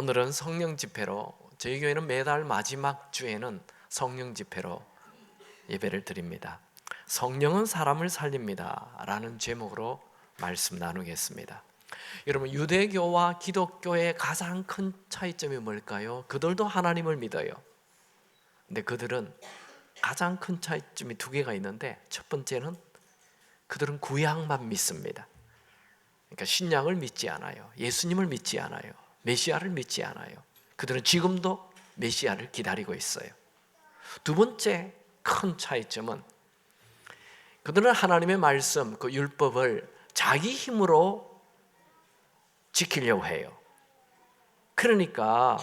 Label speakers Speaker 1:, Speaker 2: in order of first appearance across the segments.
Speaker 1: 오늘은 성령 집회로, 저희 교회는 매달 마지막 주에는 성령 집회로 예배를 드립니다. 성령은 사람을 살립니다 라는 제목으로 말씀 나누겠습니다. 여러분, 유대교와 기독교의 가장 큰 차이점이 뭘까요? 그들도 하나님을 믿어요. 근데 그들은 가장 큰 차이점이 두 개가 있는데, 첫 번째는 그들은 구약만 믿습니다. 그러니까 신약을 믿지 않아요. 예수님을 믿지 않아요. 메시아를 믿지 않아요. 그들은 지금도 메시아를 기다리고 있어요. 두 번째 큰 차이점은 그들은 하나님의 말씀, 그 율법을 자기 힘으로 지키려고 해요. 그러니까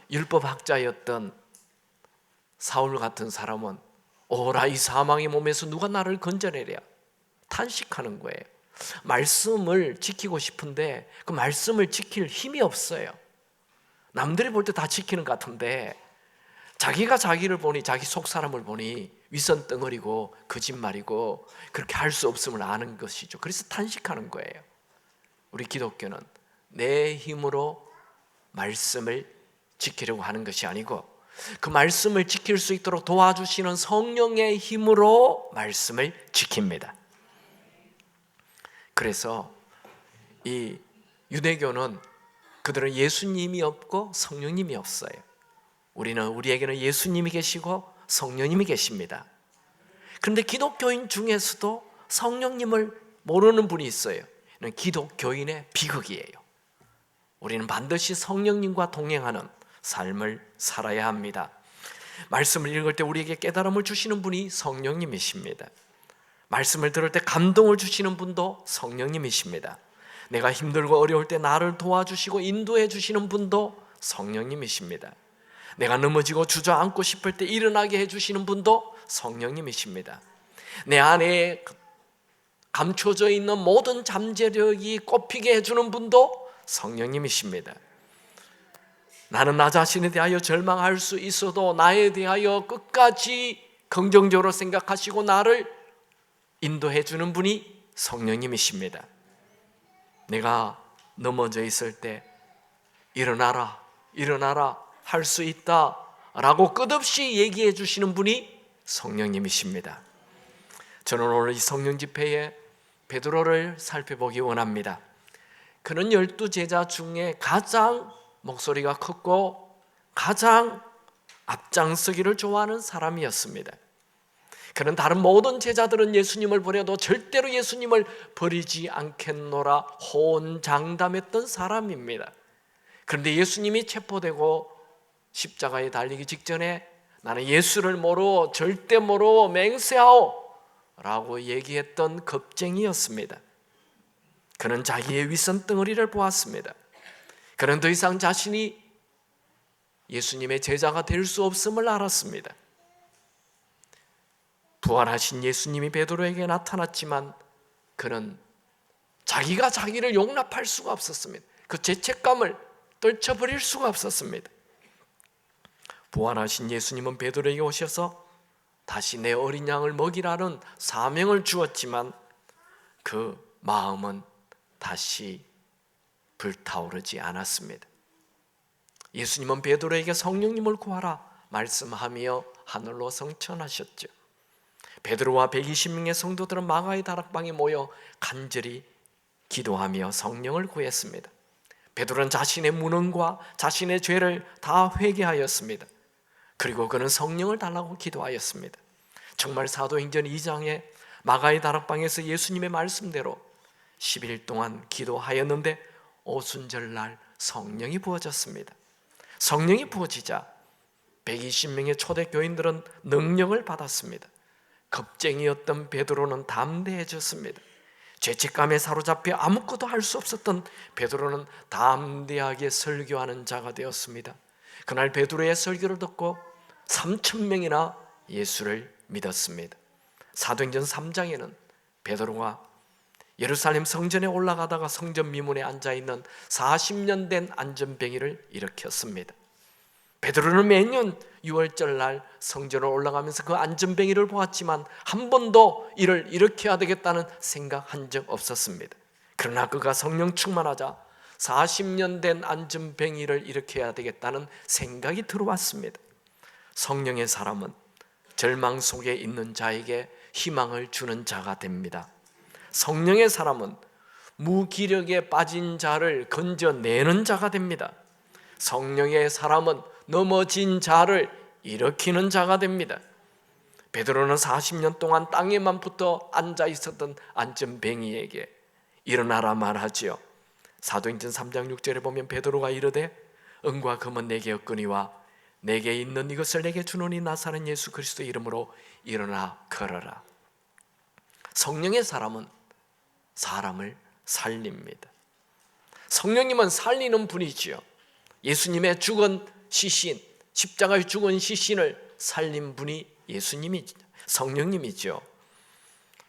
Speaker 1: 율법학자였던 사울 같은 사람은 오라 이 사망의 몸에서 누가 나를 건져내랴 탄식하는 거예요. 말씀을 지키고 싶은데 그 말씀을 지킬 힘이 없어요. 남들이 볼 때 다 지키는 것 같은데 자기가 자기를 보니, 자기 속 사람을 보니 윗선 덩어리고 거짓말이고 그렇게 할 수 없음을 아는 것이죠. 그래서 탄식하는 거예요. 우리 기독교는 내 힘으로 말씀을 지키려고 하는 것이 아니고 그 말씀을 지킬 수 있도록 도와주시는 성령의 힘으로 말씀을 지킵니다. 그래서 이 유대교는 그들은 예수님이 없고 성령님이 없어요. 우리에게는 예수님이 계시고 성령님이 계십니다. 그런데 기독교인 중에서도 성령님을 모르는 분이 있어요. 이는 기독교인의 비극이에요. 우리는 반드시 성령님과 동행하는 삶을 살아야 합니다. 말씀을 읽을 때 우리에게 깨달음을 주시는 분이 성령님이십니다. 말씀을 들을 때 감동을 주시는 분도 성령님이십니다. 내가 힘들고 어려울 때 나를 도와주시고 인도해 주시는 분도 성령님이십니다. 내가 넘어지고 주저앉고 싶을 때 일어나게 해주시는 분도 성령님이십니다. 내 안에 감춰져 있는 모든 잠재력이 꽃피게 해주는 분도 성령님이십니다. 나는 나 자신에 대하여 절망할 수 있어도 나에 대하여 끝까지 긍정적으로 생각하시고 나를 인도해 주는 분이 성령님이십니다. 내가 넘어져 있을 때 일어나라, 일어나라, 할 수 있다 라고 끝없이 얘기해 주시는 분이 성령님이십니다. 저는 오늘 이 성령 집회에 베드로를 살펴보기 원합니다. 그는 12제자 중에 가장 목소리가 컸고 가장 앞장서기를 좋아하는 사람이었습니다. 그는 다른 모든 제자들은 예수님을 버려도 절대로 예수님을 버리지 않겠노라 호언장담했던 사람입니다. 그런데 예수님이 체포되고 십자가에 달리기 직전에 나는 예수를 모르고 절대 모르고 맹세하오 라고 얘기했던 겁쟁이였습니다. 그는 자기의 윗선 덩어리를 보았습니다. 그는 더 이상 자신이 예수님의 제자가 될 수 없음을 알았습니다. 부활하신 예수님이 베드로에게 나타났지만 그는 자기가 자기를 용납할 수가 없었습니다. 그 죄책감을 떨쳐버릴 수가 없었습니다. 부활하신 예수님은 베드로에게 오셔서 다시 내 어린 양을 먹이라는 사명을 주었지만 그 마음은 다시 불타오르지 않았습니다. 예수님은 베드로에게 성령님을 구하라 말씀하며 하늘로 성천하셨죠. 베드로와 120명의 성도들은 마가의 다락방에 모여 간절히 기도하며 성령을 구했습니다. 베드로는 자신의 무능과 자신의 죄를 다 회개하였습니다. 그리고 그는 성령을 달라고 기도하였습니다. 정말 사도행전 2장에 마가의 다락방에서 예수님의 말씀대로 10일 동안 기도하였는데 오순절날 성령이 부어졌습니다. 성령이 부어지자 120명의 초대교인들은 능력을 받았습니다. 겁쟁이였던 베드로는 담대해졌습니다. 죄책감에 사로잡혀 아무것도 할 수 없었던 베드로는 담대하게 설교하는 자가 되었습니다. 그날 베드로의 설교를 듣고 3,000명이나 예수를 믿었습니다. 사도행전 3장에는 베드로가 예루살렘 성전에 올라가다가 성전 미문에 앉아있는 40년 된 안전뱅이를 일으켰습니다. 베드로는 매년 6월절 날 성전을 올라가면서 그 안전뱅이를 보았지만 한 번도 이를 일으켜야 되겠다는 생각한 적 없었습니다. 그러나 그가 성령 충만하자 40년 된 안전뱅이를 일으켜야 되겠다는 생각이 들어왔습니다. 성령의 사람은 절망 속에 있는 자에게 희망을 주는 자가 됩니다. 성령의 사람은 무기력에 빠진 자를 건져내는 자가 됩니다. 성령의 사람은 넘어진 자를 일으키는 자가 됩니다. 베드로는 40년 동안 땅에만 붙어 앉아 있었던 안전뱅이에게 일어나라 말하지요. 사도행전 3장 6절에 보면 베드로가 이르되 은과 금은 내게 없거니와 내게 있는 이것을 내게 주노니 나사렛 예수 그리스도 이름으로 일어나 걸어라. 성령의 사람은 사람을 살립니다. 성령님은 살리는 분이지요. 예수님의 죽은 시신, 십자가에 죽은 시신을 살린 분이 예수님이죠. 성령님이죠.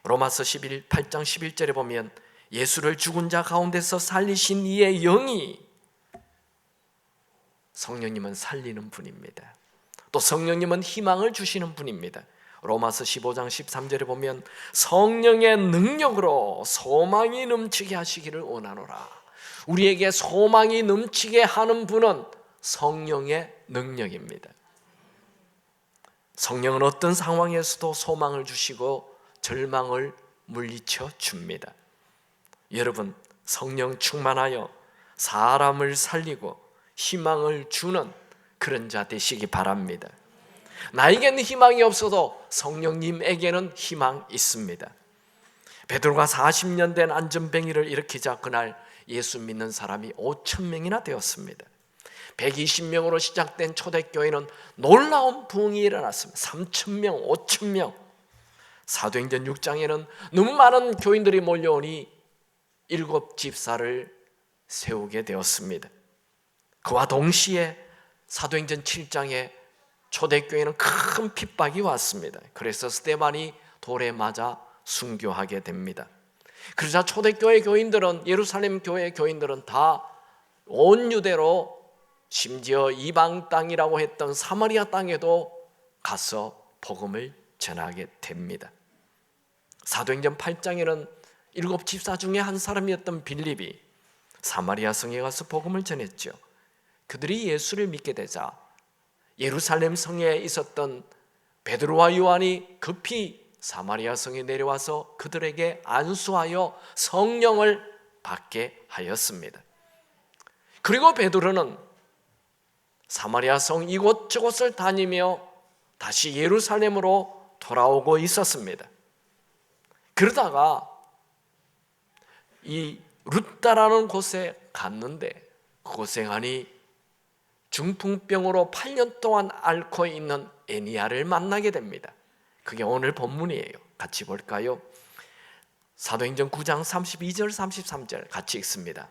Speaker 1: 로마서 8장 11절에 보면 예수를 죽은 자 가운데서 살리신 이의 영이, 성령님은 살리는 분입니다. 또 성령님은 희망을 주시는 분입니다. 로마서 15장 13절에 보면 성령의 능력으로 소망이 넘치게 하시기를 원하노라. 우리에게 소망이 넘치게 하는 분은 성령의 능력입니다. 성령은 어떤 상황에서도 소망을 주시고 절망을 물리쳐 줍니다. 여러분, 성령 충만하여 사람을 살리고 희망을 주는 그런 자 되시기 바랍니다. 나에게는 희망이 없어도 성령님에게는 희망이 있습니다. 베드로가 40년 된 안전뱅이를 일으키자 그날 예수 믿는 사람이 5,000명이나 되었습니다. 120명으로 시작된 초대교회는 놀라운 부흥이 일어났습니다. 3,000명, 5,000명. 사도행전 6장에는 너무 많은 교인들이 몰려오니 7 집사를 세우게 되었습니다. 그와 동시에 사도행전 7장에 초대교회는 큰 핍박이 왔습니다. 그래서 스데반이 돌에 맞아 순교하게 됩니다. 그러자 초대교회 교인들은, 예루살렘 교회 교인들은 다 온 유대로, 심지어 이방 땅이라고 했던 사마리아 땅에도 가서 복음을 전하게 됩니다. 사도행전 8장에는 7 집사 중에 한 사람이었던 빌립이 사마리아 성에 가서 복음을 전했죠. 그들이 예수를 믿게 되자 예루살렘 성에 있었던 베드로와 요한이 급히 사마리아 성에 내려와서 그들에게 안수하여 성령을 받게 하였습니다. 그리고 베드로는 사마리아 성 이곳저곳을 다니며 다시 예루살렘으로 돌아오고 있었습니다. 그러다가 이 룻다라는 곳에 갔는데 그곳에 가니 중풍병으로 8년 동안 앓고 있는 애니야를 만나게 됩니다. 그게 오늘 본문이에요. 같이 볼까요? 사도행전 9장 32절 33절 같이 읽습니다.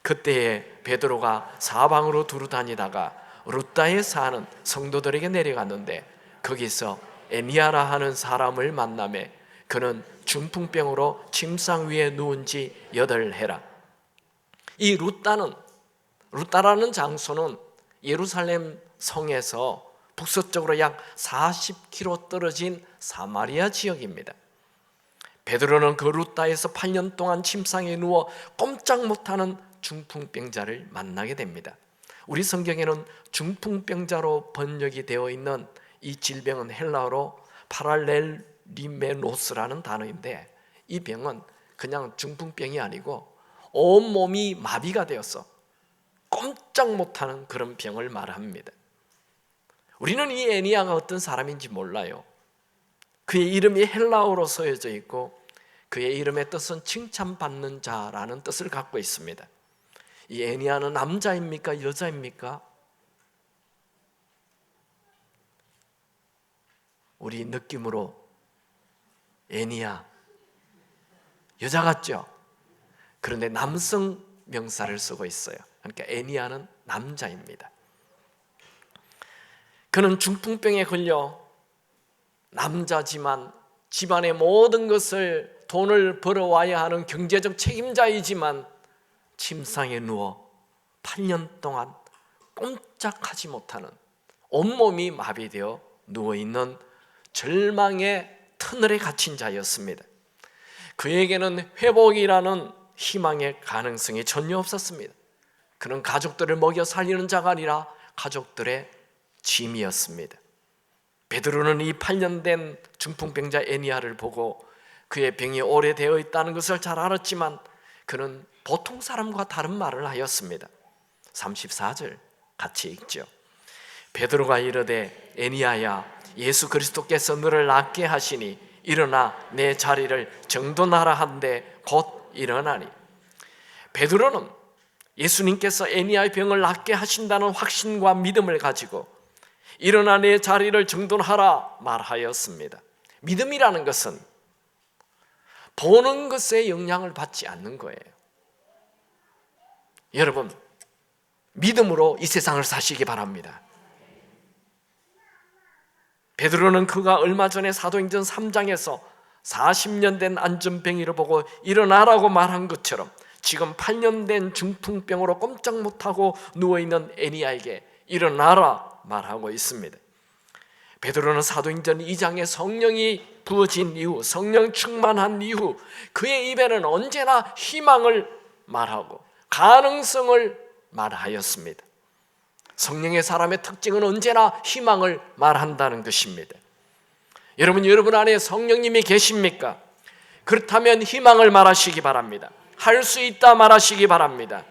Speaker 1: 그때에 베드로가 사방으로 두루 다니다가 룻다에 사는 성도들에게 내려갔는데 거기서 애니야라 하는 사람을 만나매 그는 중풍병으로 침상 위에 누운 지 8해라. 이 룻다라는 장소는 예루살렘 성에서 북서쪽으로 약 40km 떨어진 사마리아 지역입니다. 베드로는 그 룻다에서 8년 동안 침상에 누워 꼼짝 못하는 중풍병자를 만나게 됩니다. 우리 성경에는 중풍병자로 번역이 되어 있는 이 질병은 헬라어로 파랄렐리메노스라는 단어인데 이 병은 그냥 중풍병이 아니고 온몸이 마비가 되어서 꼼짝 못하는 그런 병을 말합니다. 우리는 이 애니야가 어떤 사람인지 몰라요. 그의 이름이 헬라어로 쓰여져 있고 그의 이름의 뜻은 칭찬받는 자라는 뜻을 갖고 있습니다. 이 애니야는 남자입니까? 여자입니까? 우리 느낌으로 애니야 여자 같죠? 그런데 남성 명사를 쓰고 있어요. 그러니까 애니야는 남자입니다. 그는 중풍병에 걸려 남자지만 집안의 모든 것을 돈을 벌어와야 하는 경제적 책임자이지만 침상에 누워 8년 동안 꼼짝하지 못하는 온몸이 마비되어 누워있는 절망의 터널에 갇힌 자였습니다. 그에게는 회복이라는 희망의 가능성이 전혀 없었습니다. 그는 가족들을 먹여 살리는 자가 아니라 가족들의 짐이었습니다. 베드로는 이 8년 된 중풍병자 애니야를 보고 그의 병이 오래되어 있다는 것을 잘 알았지만 그는 보통 사람과 다른 말을 하였습니다. 34절 같이 읽죠. 베드로가 이르되 애니야야, 예수 그리스도께서 너를 낫게 하시니 일어나 내 자리를 정돈하라 한데 곧 일어나니. 베드로는 예수님께서 애니야의 병을 낫게 하신다는 확신과 믿음을 가지고 일어나 내 자리를 정돈하라 말하였습니다. 믿음이라는 것은 보는 것에 영향을 받지 않는 거예요. 여러분, 믿음으로 이 세상을 사시기 바랍니다. 베드로는 그가 얼마 전에 사도행전 3장에서 40년 된 안전병이를 보고 일어나라고 말한 것처럼 지금 8년 된 중풍병으로 꼼짝 못하고 누워있는 애니야에게 일어나라 말하고 있습니다. 베드로는 사도행전 2장에 성령이 부어진 이후, 성령 충만한 이후 그의 입에는 언제나 희망을 말하고 가능성을 말하였습니다. 성령의 사람의 특징은 언제나 희망을 말한다는 것입니다. 여러분 안에 성령님이 계십니까? 그렇다면 희망을 말하시기 바랍니다. 할 수 있다 말하시기 바랍니다.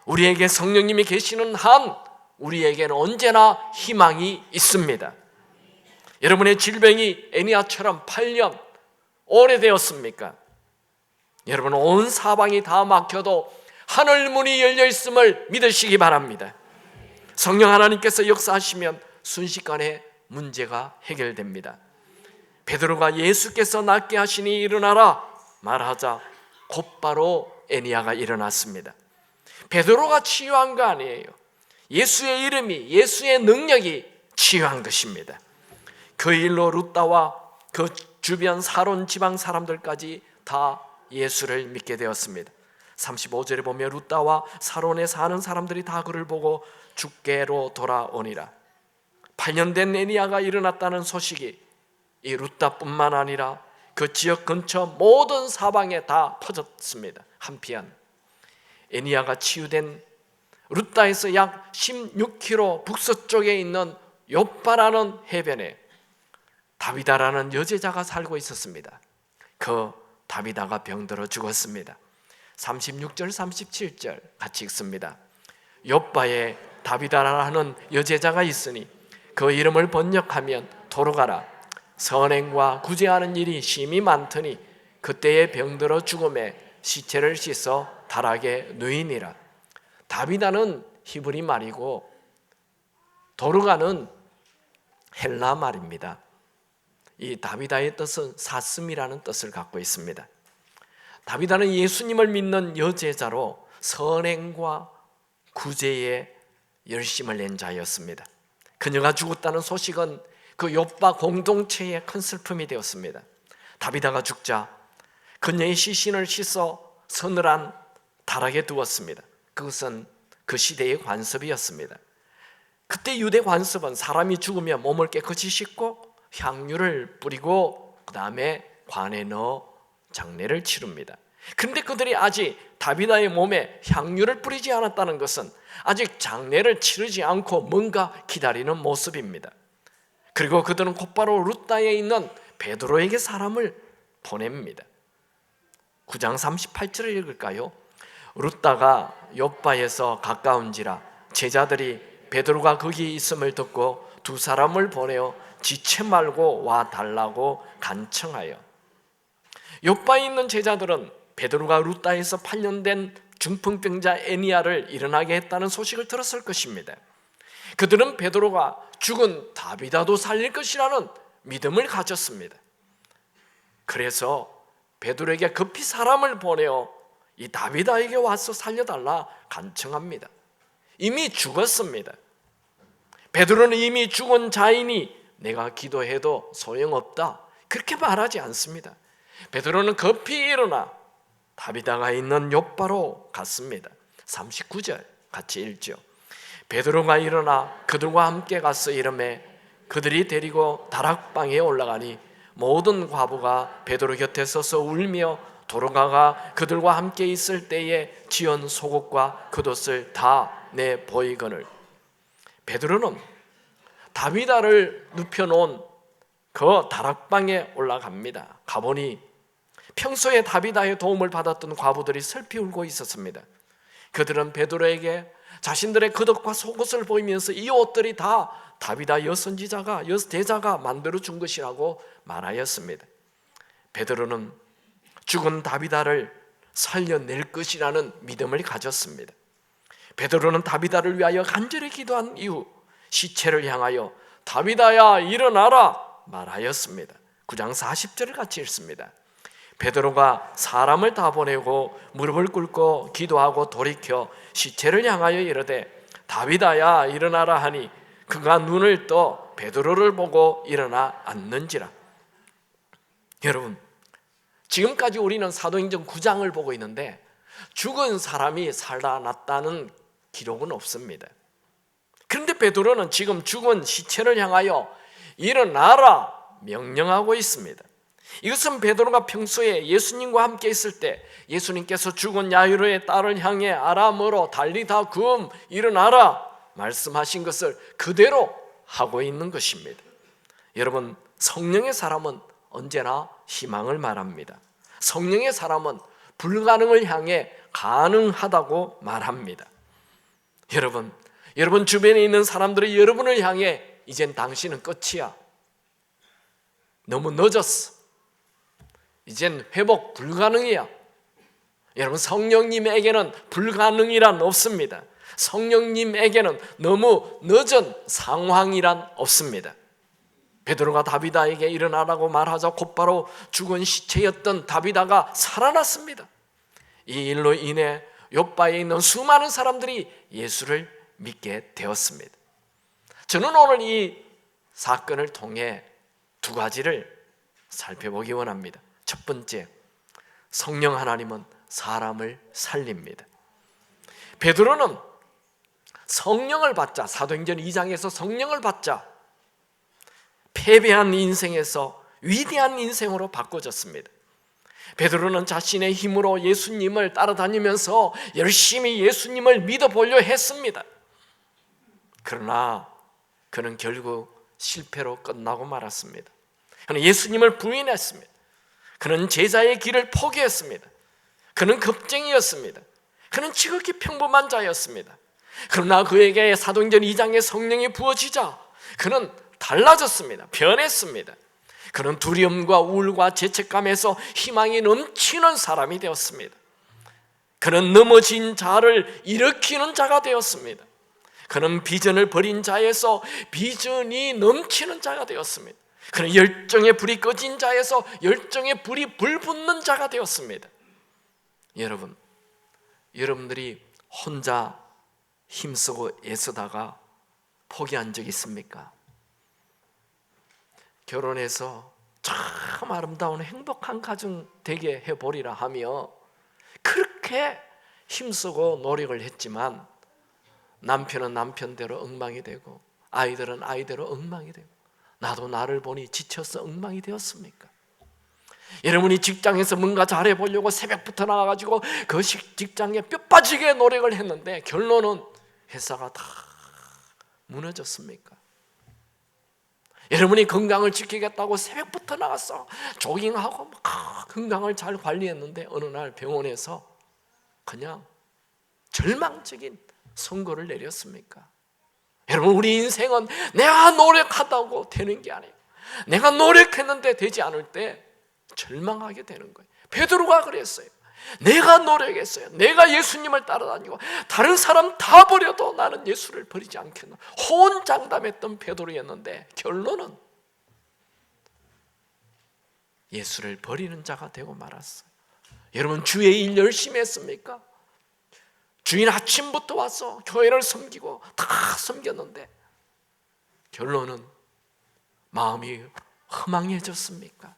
Speaker 1: 우리에게 성령님이 계시는 한 우리에게는 언제나 희망이 있습니다. 여러분의 질병이 애니야처럼 8년 오래되었습니까? 여러분, 온 사방이 다 막혀도 하늘 문이 열려 있음을 믿으시기 바랍니다. 성령 하나님께서 역사하시면 순식간에 문제가 해결됩니다. 베드로가 예수께서 낫게 하시니 일어나라 말하자 곧바로 애니야가 일어났습니다. 베드로가 치유한 거 아니에요. 예수의 이름이, 예수의 능력이 치유한 것입니다. 그 일로 루다와 그 주변 사론 지방 사람들까지 다 예수를 믿게 되었습니다. 35절에 보면 루다와 사론에 사는 사람들이 다 그를 보고 주께로 돌아오니라. 8년 된 애니야가 일어났다는 소식이 이 루다뿐만 아니라 그 지역 근처 모든 사방에 다 퍼졌습니다. 한편 애니야가 치유된 루다에서 약 16km 북서쪽에 있는 욥바라는 해변에 다비다라는 여제자가 살고 있었습니다. 그 다비다가 병들어 죽었습니다. 36절 37절 같이 읽습니다. 욥바에 다비다라는 여제자가 있으니 그 이름을 번역하면 도로가라. 선행과 구제하는 일이 심히 많더니 그때에 병들어 죽음에 시체를 씻어 다락에 누이니라. 다비다는 히브리 말이고 도르가는 헬라 말입니다. 이 다비다의 뜻은 사슴이라는 뜻을 갖고 있습니다. 다비다는 예수님을 믿는 여제자로 선행과 구제에 열심을 낸 자였습니다. 그녀가 죽었다는 소식은 그 욥바 공동체의 큰 슬픔이 되었습니다. 다비다가 죽자 그녀의 시신을 씻어 서늘한 다락에 두었습니다. 그것은 그 시대의 관습이었습니다. 그때 유대 관습은 사람이 죽으면 몸을 깨끗이 씻고 향유를 뿌리고 그 다음에 관에 넣어 장례를 치릅니다. 그런데 그들이 아직 다비다의 몸에 향유를 뿌리지 않았다는 것은 아직 장례를 치르지 않고 뭔가 기다리는 모습입니다. 그리고 그들은 곧바로 루다에 있는 베드로에게 사람을 보냅니다. 9장 38절을 읽을까요? 루다가 욥바에서 가까운지라 제자들이 베드로가 거기 있음을 듣고 두 사람을 보내어 지체 말고 와 달라고 간청하여. 욥바에 있는 제자들은 베드로가 루다에서 8년 된 중풍병자 애니야를 일어나게 했다는 소식을 들었을 것입니다. 그들은 베드로가 죽은 다비다도 살릴 것이라는 믿음을 가졌습니다. 그래서 베드로에게 급히 사람을 보내어 이 다비다에게 와서 살려달라 간청합니다. 이미 죽었습니다. 베드로는 이미 죽은 자이니 내가 기도해도 소용없다 그렇게 말하지 않습니다. 베드로는 급히 일어나 다비다가 있는 욥바로 갔습니다. 39절 같이 읽죠. 베드로가 일어나 그들과 함께 가서 이르매 그들이 데리고 다락방에 올라가니 모든 과부가 베드로 곁에 서서 울며 도로가가 그들과 함께 있을 때에 지은 속옷과 겉옷을 다 내 보이거늘. 베드로는 다비다를 눕혀놓은 그 다락방에 올라갑니다. 가보니 평소에 다비다의 도움을 받았던 과부들이 슬피 울고 있었습니다. 그들은 베드로에게 자신들의 겉옷과 속옷을 보이면서 이 옷들이 다 다비다 여선지자가 대자가 만들어 준 것이라고 말하였습니다. 베드로는 죽은 다비다를 살려낼 것이라는 믿음을 가졌습니다. 베드로는 다비다를 위하여 간절히 기도한 이후 시체를 향하여 다비다야 일어나라 말하였습니다. 9장 40절을 같이 읽습니다. 베드로가 사람을 다 보내고 무릎을 꿇고 기도하고 돌이켜 시체를 향하여 이르되 다비다야 일어나라 하니 그가 눈을 떠 베드로를 보고 일어나 앉는지라. 여러분, 지금까지 우리는 사도행전 9장을 보고 있는데 죽은 사람이 살아났다는 기록은 없습니다. 그런데 베드로는 지금 죽은 시체를 향하여 일어나라 명령하고 있습니다. 이것은 베드로가 평소에 예수님과 함께 있을 때 예수님께서 죽은 야이로의 딸을 향해 아람어로 달리다 굼 일어나라 말씀하신 것을 그대로 하고 있는 것입니다. 여러분, 성령의 사람은 언제나 희망을 말합니다. 성령의 사람은 불가능을 향해 가능하다고 말합니다. 여러분 주변에 있는 사람들이 여러분을 향해 이젠 당신은 끝이야, 너무 늦었어, 이젠 회복 불가능이야. 여러분, 성령님에게는 불가능이란 없습니다. 성령님에게는 너무 늦은 상황이란 없습니다. 베드로가 다비다에게 일어나라고 말하자 곧바로 죽은 시체였던 다비다가 살아났습니다. 이 일로 인해 요바에 있는 수많은 사람들이 예수를 믿게 되었습니다. 저는 오늘 이 사건을 통해 두 가지를 살펴보기 원합니다. 첫 번째, 성령 하나님은 사람을 살립니다. 베드로는 성령을 받자, 사도행전 2장에서 성령을 받자 패배한 인생에서 위대한 인생으로 바꿔졌습니다. 베드로는 자신의 힘으로 예수님을 따라다니면서 열심히 예수님을 믿어보려 했습니다. 그러나 그는 결국 실패로 끝나고 말았습니다. 그는 예수님을 부인했습니다. 그는 제자의 길을 포기했습니다. 그는 겁쟁이였습니다. 그는 지극히 평범한 자였습니다. 그러나 그에게 사도행전 2장의 성령이 부어지자 그는 달라졌습니다. 변했습니다. 그는 두려움과 우울과 죄책감에서 희망이 넘치는 사람이 되었습니다. 그는 넘어진 자를 일으키는 자가 되었습니다. 그는 비전을 버린 자에서 비전이 넘치는 자가 되었습니다. 그는 열정의 불이 꺼진 자에서 열정의 불이 불붙는 자가 되었습니다. 여러분들이 혼자 힘쓰고 애쓰다가 포기한 적 있습니까? 결혼해서 참 아름다운 행복한 가정 되게 해보리라 하며 그렇게 힘쓰고 노력을 했지만 남편은 남편대로 엉망이 되고 아이들은 아이대로 엉망이 되고 나도 나를 보니 지쳐서 엉망이 되었습니까? 여러분이 직장에서 뭔가 잘해보려고 새벽부터 나가가지고 그 직장에 뼈 빠지게 노력을 했는데 결론은 회사가 다 무너졌습니까? 여러분이 건강을 지키겠다고 새벽부터 나갔어 조깅하고 건강을 잘 관리했는데 어느 날 병원에서 그냥 절망적인 선고를 내렸습니까? 여러분, 우리 인생은 내가 노력하다고 되는 게 아니에요. 내가 노력했는데 되지 않을 때 절망하게 되는 거예요. 베드로가 그랬어요. 내가 노력했어요. 내가 예수님을 따라다니고 다른 사람 다 버려도 나는 예수를 버리지 않겠나 호언장담했던 베드로였는데 결론은 예수를 버리는 자가 되고 말았어요. 여러분, 주의 일 열심히 했습니까? 주인 아침부터 와서 교회를 섬기고 다 섬겼는데 결론은 마음이 허망해졌습니까?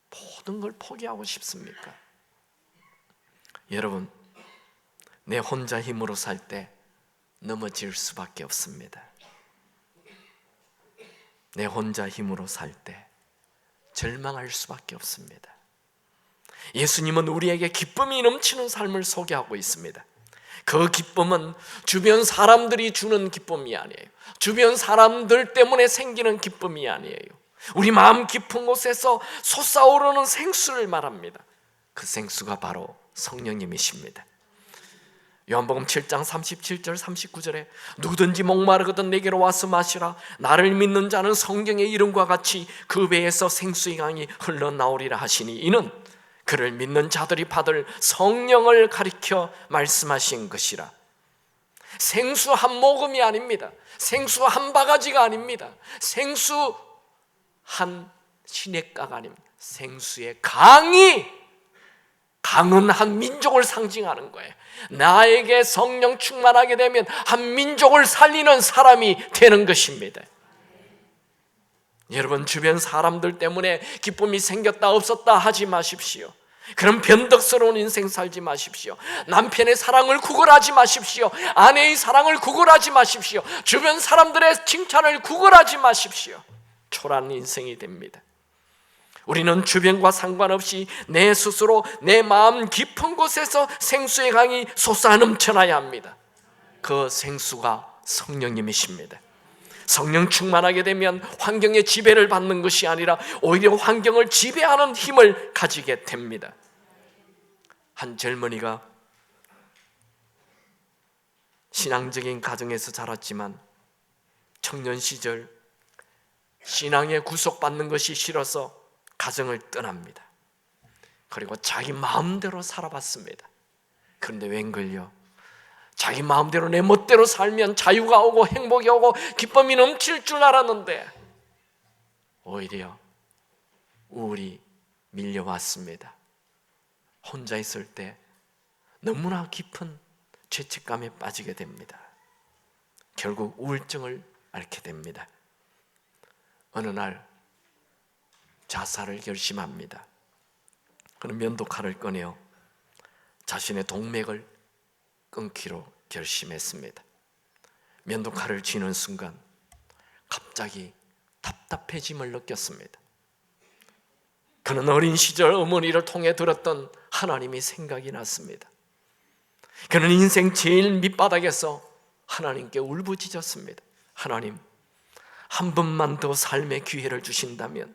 Speaker 1: 모든 걸 포기하고 싶습니까? 여러분, 내 혼자 힘으로 살 때 넘어질 수밖에 없습니다. 내 혼자 힘으로 살 때 절망할 수밖에 없습니다. 예수님은 우리에게 기쁨이 넘치는 삶을 소개하고 있습니다. 그 기쁨은 주변 사람들이 주는 기쁨이 아니에요. 주변 사람들 때문에 생기는 기쁨이 아니에요. 우리 마음 깊은 곳에서 솟아오르는 생수를 말합니다. 그 생수가 바로 성령님이십니다. 요한복음 7장 37절 39절에 누구든지 목마르거든 내게로 와서 마시라. 나를 믿는 자는 성경의 이름과 같이 그 배에서 생수의 강이 흘러나오리라 하시니, 이는 그를 믿는 자들이 받을 성령을 가리켜 말씀하신 것이라. 생수 한 모금이 아닙니다. 생수 한 바가지가 아닙니다. 생수 한 시냇가가 아닙니다. 생수의 강은 한 민족을 상징하는 거예요. 나에게 성령 충만하게 되면 한 민족을 살리는 사람이 되는 것입니다. 여러분, 주변 사람들 때문에 기쁨이 생겼다 없었다 하지 마십시오. 그런 변덕스러운 인생 살지 마십시오. 남편의 사랑을 구걸하지 마십시오. 아내의 사랑을 구걸하지 마십시오. 주변 사람들의 칭찬을 구걸하지 마십시오. 초라한 인생이 됩니다. 우리는 주변과 상관없이 내 스스로 내 마음 깊은 곳에서 생수의 강이 솟아 넘쳐나야 합니다. 그 생수가 성령님이십니다. 성령 충만하게 되면 환경의 지배를 받는 것이 아니라 오히려 환경을 지배하는 힘을 가지게 됩니다. 한 젊은이가 신앙적인 가정에서 자랐지만 청년 시절 신앙에 구속받는 것이 싫어서 가정을 떠납니다. 그리고 자기 마음대로 살아봤습니다. 그런데 웬걸요, 자기 마음대로 내 멋대로 살면 자유가 오고 행복이 오고 기쁨이 넘칠 줄 알았는데 오히려 우울이 밀려왔습니다. 혼자 있을 때 너무나 깊은 죄책감에 빠지게 됩니다. 결국 우울증을 앓게 됩니다. 어느 날 자살을 결심합니다. 그는 면도칼을 꺼내어 자신의 동맥을 끊기로 결심했습니다. 면도칼을 쥐는 순간 갑자기 답답해짐을 느꼈습니다. 그는 어린 시절 어머니를 통해 들었던 하나님이 생각이 났습니다. 그는 인생 제일 밑바닥에서 하나님께 울부짖었습니다. 하나님, 한 번만 더 삶의 기회를 주신다면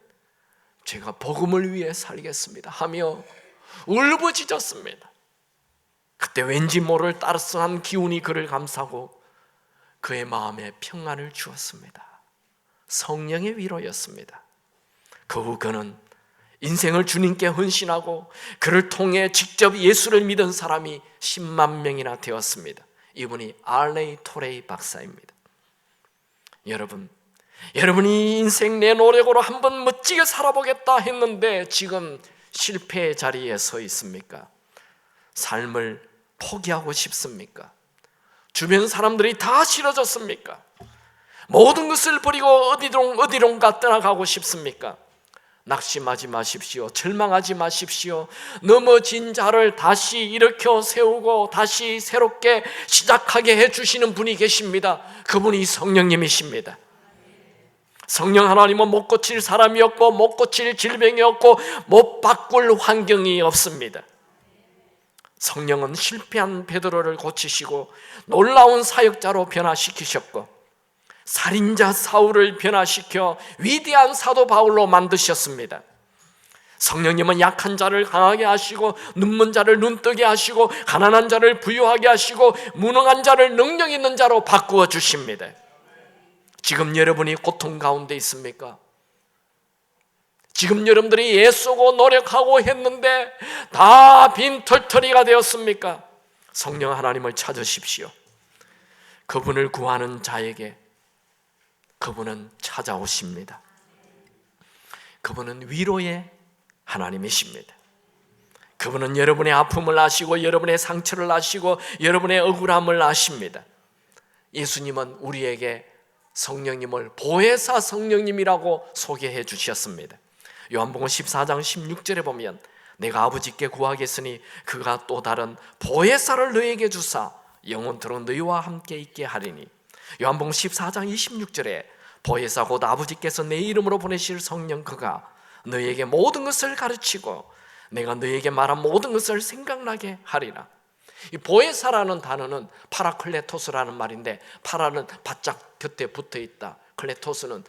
Speaker 1: 제가 복음을 위해 살겠습니다 하며 울부짖었습니다. 그때 왠지 모를 따스한 기운이 그를 감싸고 그의 마음에 평안을 주었습니다. 성령의 위로였습니다. 그 후 그는 인생을 주님께 헌신하고 그를 통해 직접 예수를 믿은 사람이 10만 명이나 되었습니다. 이분이 알레이 토레이 박사입니다. 여러분이 인생 내 노력으로 한번 멋지게 살아보겠다 했는데 지금 실패의 자리에 서 있습니까? 삶을 포기하고 싶습니까? 주변 사람들이 다 싫어졌습니까? 모든 것을 버리고 어디론가 떠나가고 싶습니까? 낙심하지 마십시오. 절망하지 마십시오. 넘어진 자를 다시 일으켜 세우고 다시 새롭게 시작하게 해주시는 분이 계십니다. 그분이 성령님이십니다. 성령 하나님은 못 고칠 사람이 없고 못 고칠 질병이 없고 못 바꿀 환경이 없습니다. 성령은 실패한 베드로를 고치시고 놀라운 사역자로 변화시키셨고 살인자 사울을 변화시켜 위대한 사도 바울로 만드셨습니다. 성령님은 약한 자를 강하게 하시고 눈먼 자를 눈뜨게 하시고 가난한 자를 부유하게 하시고 무능한 자를 능력 있는 자로 바꾸어 주십니다. 지금 여러분이 고통 가운데 있습니까? 지금 여러분들이 애쓰고 노력하고 했는데 다 빈털터리가 되었습니까? 성령 하나님을 찾으십시오. 그분을 구하는 자에게 그분은 찾아오십니다. 그분은 위로의 하나님이십니다. 그분은 여러분의 아픔을 아시고 여러분의 상처를 아시고 여러분의 억울함을 아십니다. 예수님은 우리에게 성령님을 보혜사 성령님이라고 소개해 주셨습니다. 요한복음 14장 16절에 보면 내가 아버지께 구하겠으니 그가 또 다른 보혜사를 너에게 주사 영원토록 너희와 함께 있게 하리니. 요한복음 14장 26절에 보혜사 곧 아버지께서 내 이름으로 보내실 성령 그가 너희에게 모든 것을 가르치고 내가 너에게 말한 모든 것을 생각나게 하리라. 이 보에사라는 단어는 파라클레토스라는 말인데, 파라는 바짝 곁에 붙어 있다, 클레토스는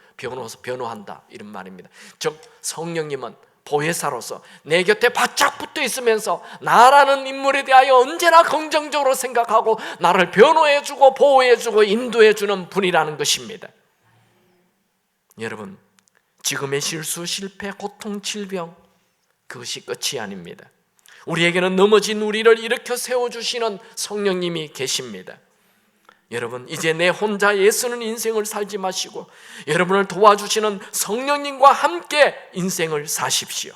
Speaker 1: 변호한다, 이런 말입니다. 즉 성령님은 보혜사로서 내 곁에 바짝 붙어 있으면서 나라는 인물에 대하여 언제나 긍정적으로 생각하고 나를 변호해주고 보호해주고 인도해주는 분이라는 것입니다. 여러분, 지금의 실수, 실패, 고통, 질병, 그것이 끝이 아닙니다. 우리에게는 넘어진 우리를 일으켜 세워주시는 성령님이 계십니다. 여러분, 이제 내 혼자 애쓰는 인생을 살지 마시고 여러분을 도와주시는 성령님과 함께 인생을 사십시오.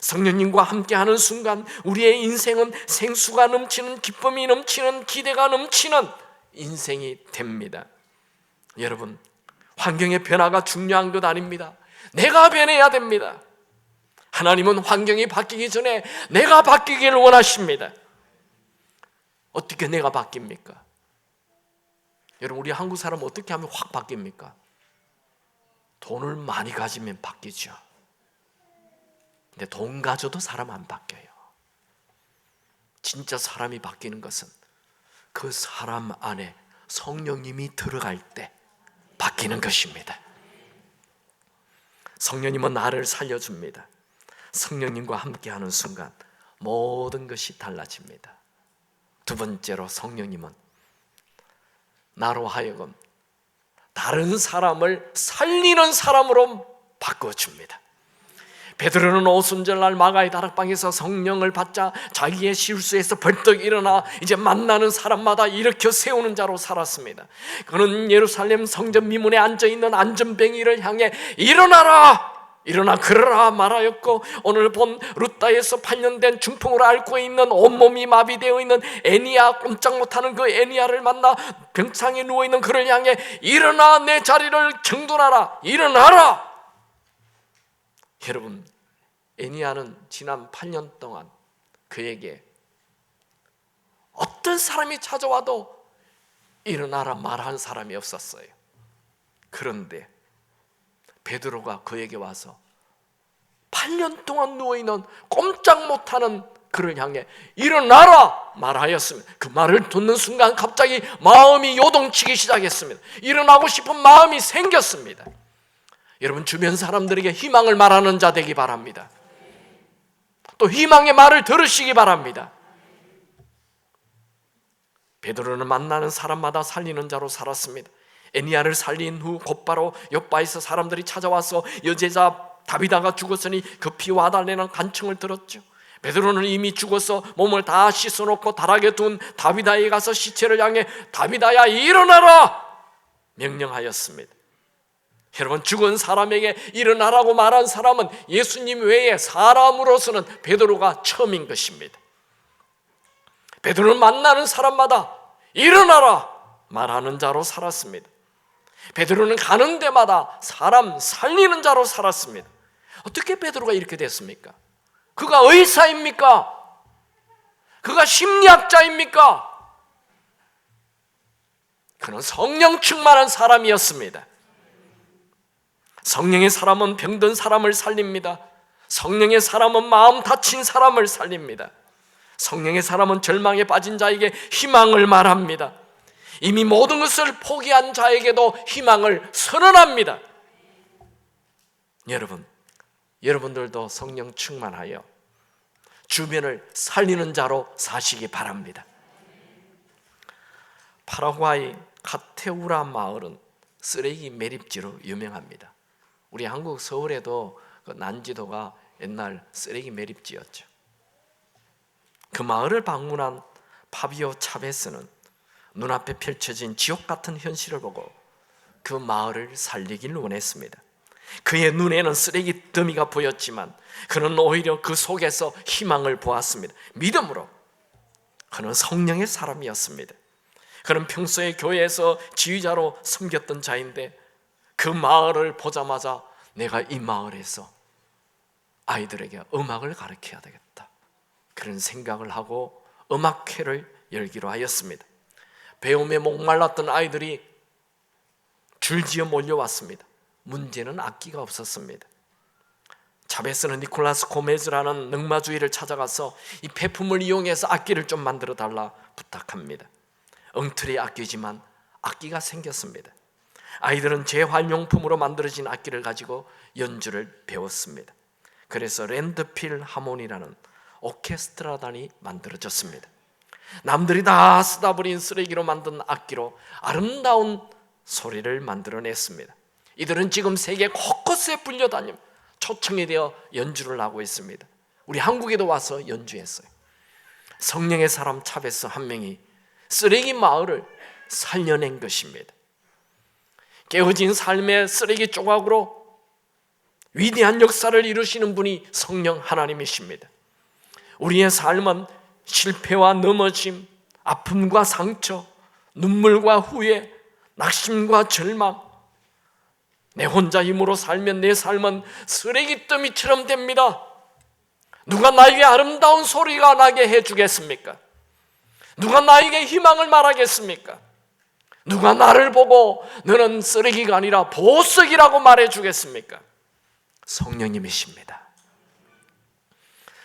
Speaker 1: 성령님과 함께하는 순간 우리의 인생은 생수가 넘치는, 기쁨이 넘치는, 기대가 넘치는 인생이 됩니다. 여러분, 환경의 변화가 중요한 것 아닙니다. 내가 변해야 됩니다. 하나님은 환경이 바뀌기 전에 내가 바뀌기를 원하십니다. 어떻게 내가 바뀝니까? 여러분, 우리 한국 사람 어떻게 하면 확 바뀝니까? 돈을 많이 가지면 바뀌죠. 근데 돈 가져도 사람 안 바뀌어요. 진짜 사람이 바뀌는 것은 그 사람 안에 성령님이 들어갈 때 바뀌는 것입니다. 성령님은 나를 살려줍니다. 성령님과 함께하는 순간 모든 것이 달라집니다. 두 번째로, 성령님은 나로 하여금 다른 사람을 살리는 사람으로 바꿔줍니다. 베드로는 오순절날 마가의 다락방에서 성령을 받자 자기의 실수에서 벌떡 일어나 이제 만나는 사람마다 일으켜 세우는 자로 살았습니다. 그는 예루살렘 성전 미문에 앉아있는 안전뱅이를 향해 일어나라! 일어나 걸어라 말하였고, 오늘 본 루다에서 8년 된 중풍으로 앓고 있는, 온몸이 마비되어 있는 애니야, 꼼짝 못하는 그 애니야를 만나 병상에 누워있는 그를 향해 일어나 내 자리를 정돈하라, 일어나라. 여러분, 애니야는 지난 8년 동안 그에게 어떤 사람이 찾아와도 일어나라 말한 사람이 없었어요. 그런데 베드로가 그에게 와서 8년 동안 누워있는, 꼼짝 못하는 그를 향해 일어나라 말하였습니다. 그 말을 듣는 순간 갑자기 마음이 요동치기 시작했습니다. 일어나고 싶은 마음이 생겼습니다. 여러분, 주변 사람들에게 희망을 말하는 자 되기 바랍니다. 또 희망의 말을 들으시기 바랍니다. 베드로는 만나는 사람마다 살리는 자로 살았습니다. 애니야를 살린 후 곧바로 욥바에서 사람들이 찾아와서 여제자 다비다가 죽었으니 급히 와달라는 간청을 들었죠. 베드로는 이미 죽어서 몸을 다 씻어놓고 다락에 둔 다비다에 가서 시체를 향해 다비다야 일어나라 명령하였습니다. 여러분, 죽은 사람에게 일어나라고 말한 사람은 예수님 외에 사람으로서는 베드로가 처음인 것입니다. 베드로는 만나는 사람마다 일어나라 말하는 자로 살았습니다. 베드로는 가는 데마다 사람 살리는 자로 살았습니다. 어떻게 베드로가 이렇게 됐습니까? 그가 의사입니까? 그가 심리학자입니까? 그는 성령 충만한 사람이었습니다. 성령의 사람은 병든 사람을 살립니다. 성령의 사람은 마음 다친 사람을 살립니다. 성령의 사람은 절망에 빠진 자에게 희망을 말합니다. 이미 모든 것을 포기한 자에게도 희망을 선언합니다. 여러분들도 성령 충만하여 주변을 살리는 자로 사시기 바랍니다. 파라과이 카테우라 마을은 쓰레기 매립지로 유명합니다. 우리 한국 서울에도 그 난지도가 옛날 쓰레기 매립지였죠. 그 마을을 방문한 파비오 차베스는 눈앞에 펼쳐진 지옥 같은 현실을 보고 그 마을을 살리길 원했습니다. 그의 눈에는 쓰레기 더미가 보였지만 그는 오히려 그 속에서 희망을 보았습니다. 믿음으로. 그는 성령의 사람이었습니다. 그는 평소에 교회에서 지휘자로 섬겼던 자인데 그 마을을 보자마자 내가 이 마을에서 아이들에게 음악을 가르쳐야 되겠다, 그런 생각을 하고 음악회를 열기로 하였습니다. 배움에 목말랐던 아이들이 줄지어 몰려왔습니다. 문제는 악기가 없었습니다. 차베스는 니콜라스 고메즈라는 능마주의를 찾아가서 이 폐품을 이용해서 악기를 좀 만들어 달라 부탁합니다. 엉터리 악기지만 악기가 생겼습니다. 아이들은 재활용품으로 만들어진 악기를 가지고 연주를 배웠습니다. 그래서 랜드필 하모니라는 오케스트라단이 만들어졌습니다. 남들이 다 쓰다 버린 쓰레기로 만든 악기로 아름다운 소리를 만들어냈습니다. 이들은 지금 세계 곳곳에 불려다니며 초청이 되어 연주를 하고 있습니다. 우리 한국에도 와서 연주했어요. 성령의 사람 차베스 한 명이 쓰레기 마을을 살려낸 것입니다. 깨어진 삶의 쓰레기 조각으로 위대한 역사를 이루시는 분이 성령 하나님이십니다. 우리의 삶은 실패와 넘어짐, 아픔과 상처, 눈물과 후회, 낙심과 절망, 내 혼자 힘으로 살면 내 삶은 쓰레기 더미처럼 됩니다. 누가 나에게 아름다운 소리가 나게 해주겠습니까? 누가 나에게 희망을 말하겠습니까? 누가 나를 보고 너는 쓰레기가 아니라 보석이라고 말해주겠습니까? 성령님이십니다.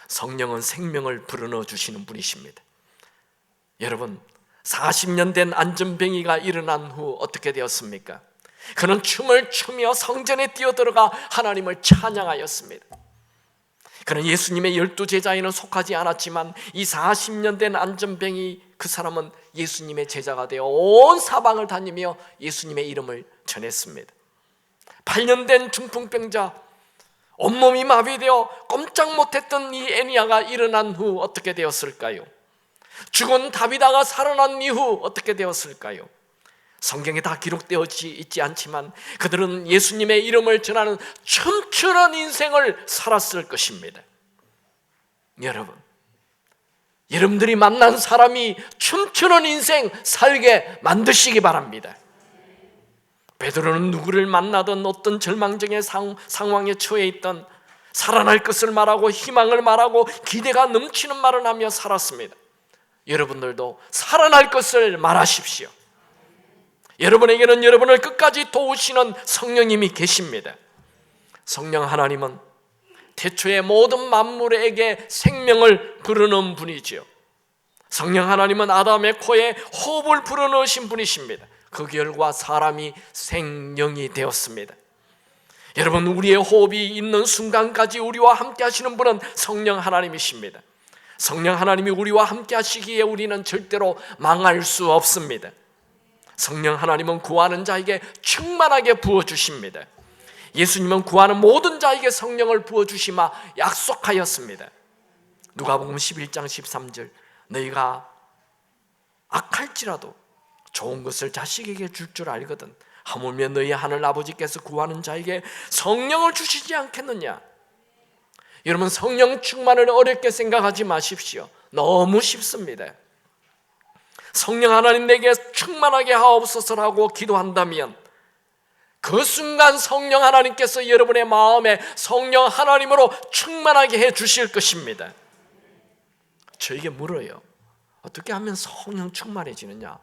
Speaker 1: 성령은 생명을 불어넣어 주시는 분이십니다. 여러분, 40년 된 안전뱅이가 일어난 후 어떻게 되었습니까? 그는 춤을 추며 성전에 뛰어들어가 하나님을 찬양하였습니다. 그는 예수님의 12제자에는 속하지 않았지만 이 40년 된 안전뱅이 그 사람은 예수님의 제자가 되어 온 사방을 다니며 예수님의 이름을 전했습니다. 8년 된 중풍병자, 온몸이 마비되어 꼼짝 못했던 이 애니야가 일어난 후 어떻게 되었을까요? 죽은 다비다가 살아난 이후 어떻게 되었을까요? 성경에 다 기록되어 있지 않지만 그들은 예수님의 이름을 전하는 춤추는 인생을 살았을 것입니다. 여러분, 여러분들이 만난 사람이 춤추는 인생 살게 만드시기 바랍니다. 베드로는 누구를 만나든 어떤 절망적인 상황에 처해 있던 살아날 것을 말하고 희망을 말하고 기대가 넘치는 말을 하며 살았습니다. 여러분들도 살아날 것을 말하십시오. 여러분에게는 여러분을 끝까지 도우시는 성령님이 계십니다. 성령 하나님은 태초에 모든 만물에게 생명을 불어넣은 분이지요. 성령 하나님은 아담의 코에 호흡을 불어넣으신 분이십니다. 그 결과 사람이 생명이 되었습니다. 여러분, 우리의 호흡이 있는 순간까지 우리와 함께 하시는 분은 성령 하나님이십니다. 성령 하나님이 우리와 함께 하시기에 우리는 절대로 망할 수 없습니다. 성령 하나님은 구하는 자에게 충만하게 부어주십니다. 예수님은 구하는 모든 자에게 성령을 부어주시마 약속하였습니다. 누가복음 11장 13절, 너희가 악할지라도 좋은 것을 자식에게 줄 줄 알거든 하물며 너희 하늘 아버지께서 구하는 자에게 성령을 주시지 않겠느냐. 여러분, 성령 충만을 어렵게 생각하지 마십시오. 너무 쉽습니다. 성령 하나님 내게 충만하게 하옵소서라고 기도한다면 그 순간 성령 하나님께서 여러분의 마음에 성령 하나님으로 충만하게 해 주실 것입니다. 저에게 물어요. 어떻게 하면 성령 충만해지느냐?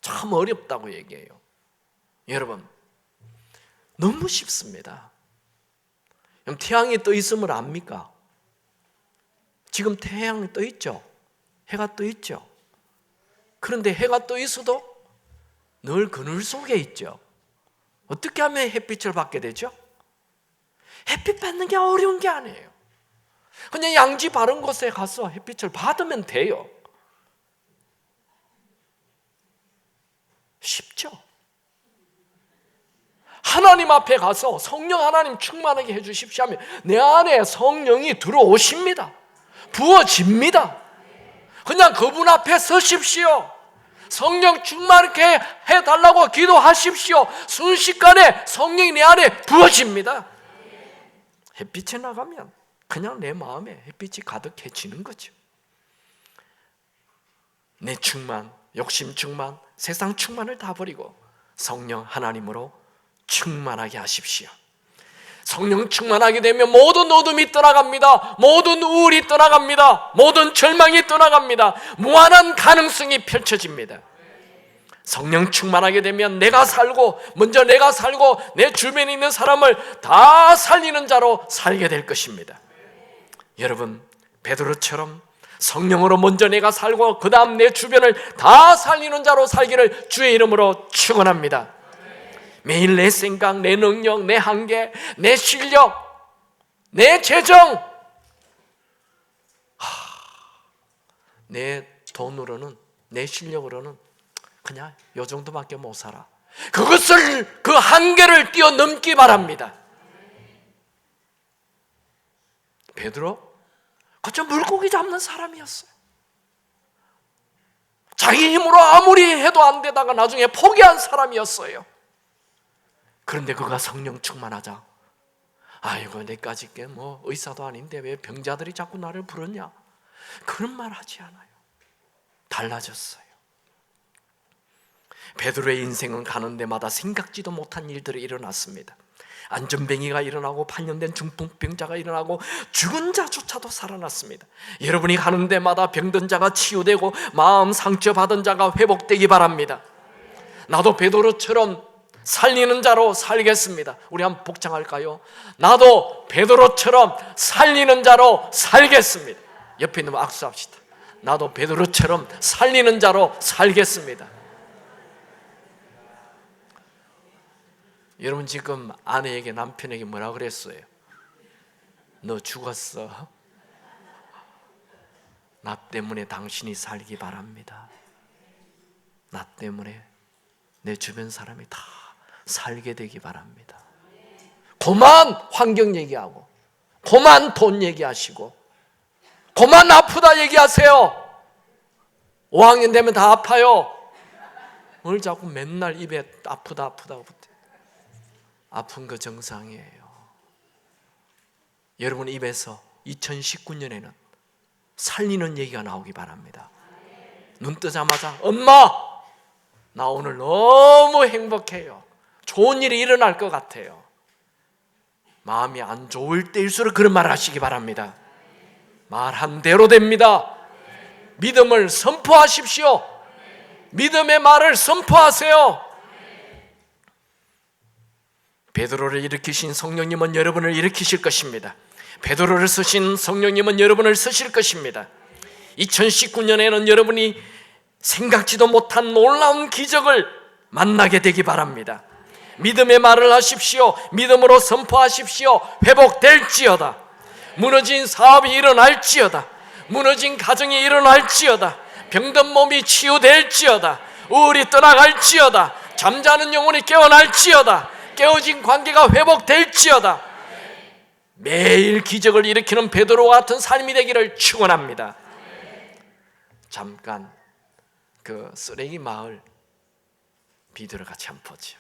Speaker 1: 참 어렵다고 얘기해요. 여러분, 너무 쉽습니다. 그럼 태양이 떠 있음을 압니까? 지금 태양이 떠 있죠? 해가 떠 있죠? 그런데 해가 떠 있어도 늘 그늘 속에 있죠. 어떻게 하면 햇빛을 받게 되죠? 햇빛 받는 게 어려운 게 아니에요. 그냥 양지 바른 곳에 가서 햇빛을 받으면 돼요. 쉽죠? 하나님 앞에 가서 성령 하나님 충만하게 해주십시오 하면 내 안에 성령이 들어오십니다. 부어집니다. 그냥 그분 앞에 서십시오. 성령 충만하게 해달라고 기도하십시오. 순식간에 성령이 내 안에 부어집니다. 햇빛에 나가면 그냥 내 마음에 햇빛이 가득해지는 거죠. 내 충만, 욕심 충만, 세상 충만을 다 버리고 성령 하나님으로 충만하게 하십시오. 성령 충만하게 되면 모든 어둠이 떠나갑니다. 모든 우울이 떠나갑니다. 모든 절망이 떠나갑니다. 무한한 가능성이 펼쳐집니다. 성령 충만하게 되면 내가 살고, 먼저 내가 살고 내 주변에 있는 사람을 다 살리는 자로 살게 될 것입니다. 여러분, 베드로처럼 성령으로 먼저 내가 살고 그 다음 내 주변을 다 살리는 자로 살기를 주의 이름으로 축원합니다. 매일 내 생각, 내 능력, 내 한계, 내 실력, 내 재정, 내 돈으로는, 내 실력으로는 그냥 요 정도밖에 못 살아. 그것을, 그 한계를 뛰어넘기 바랍니다. 베드로 그저 물고기 잡는 사람이었어요. 자기 힘으로 아무리 해도 안 되다가 나중에 포기한 사람이었어요. 그런데 그가 성령 충만하자, 아이고 내까지 게 뭐 의사도 아닌데 왜 병자들이 자꾸 나를 부르냐, 그런 말 하지 않아요. 달라졌어요. 베드로의 인생은 가는 데마다 생각지도 못한 일들이 일어났습니다. 안전뱅이가 일어나고 8년 된 중풍병자가 일어나고 죽은 자조차도 살아났습니다. 여러분이 가는 데마다 병든 자가 치유되고 마음 상처받은 자가 회복되기 바랍니다. 나도 베드로처럼 살리는 자로 살겠습니다. 우리 한번 복창할까요? 나도 베드로처럼 살리는 자로 살겠습니다. 옆에 있는 분 악수합시다. 나도 베드로처럼 살리는 자로 살겠습니다. 여러분 지금 아내에게, 남편에게 뭐라 그랬어요? 너 죽었어. 나 때문에 당신이 살기 바랍니다. 나 때문에 내 주변 사람이 다 살게 되기 바랍니다. 그만 환경 얘기하고, 그만 돈 얘기하시고, 그만 아프다 얘기하세요. 5학년 되면 다 아파요. 뭘 자꾸 맨날 입에 아프다 아프다고 붙어. 아픈 거 정상이에요. 여러분 입에서 2019년에는 살리는 얘기가 나오기 바랍니다. 눈 뜨자마자 엄마, 나 오늘 너무 행복해요. 좋은 일이 일어날 것 같아요. 마음이 안 좋을 때일수록 그런 말 하시기 바랍니다. 말한 대로 됩니다. 믿음을 선포하십시오. 믿음의 말을 선포하세요. 베드로를 일으키신 성령님은 여러분을 일으키실 것입니다. 베드로를 쓰신 성령님은 여러분을 쓰실 것입니다. 2019년에는 여러분이 생각지도 못한 놀라운 기적을 만나게 되기 바랍니다. 믿음의 말을 하십시오. 믿음으로 선포하십시오. 회복될지어다. 무너진 사업이 일어날지어다. 무너진 가정이 일어날지어다. 병든 몸이 치유될지어다. 우울이 떠나갈지어다. 잠자는 영혼이 깨어날지어다. 깨어진 관계가 회복될지어다. 매일 기적을 일으키는 베드로와 같은 삶이 되기를 축원합니다. 잠깐 그 쓰레기 마을 비디오를 같이 한번 보죠.